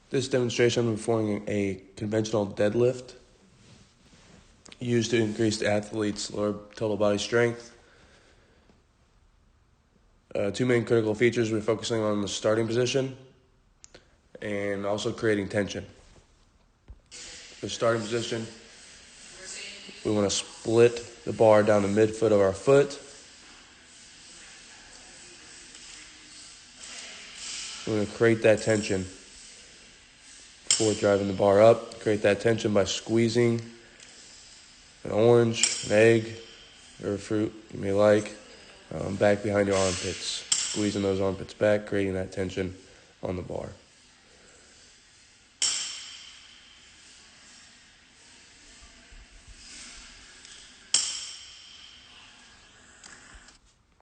This demonstration, I'm performing a conventional deadlift used to increase the athlete's lower total body strength. Two main critical features: we're focusing on the starting position and also creating tension. For starting position, we want to split the bar down the midfoot of our foot. We're going to create that tension before driving the bar up. Create that tension by squeezing an orange, an egg, or a fruit you may like, back behind your armpits. Squeezing those armpits back, creating that tension on the bar.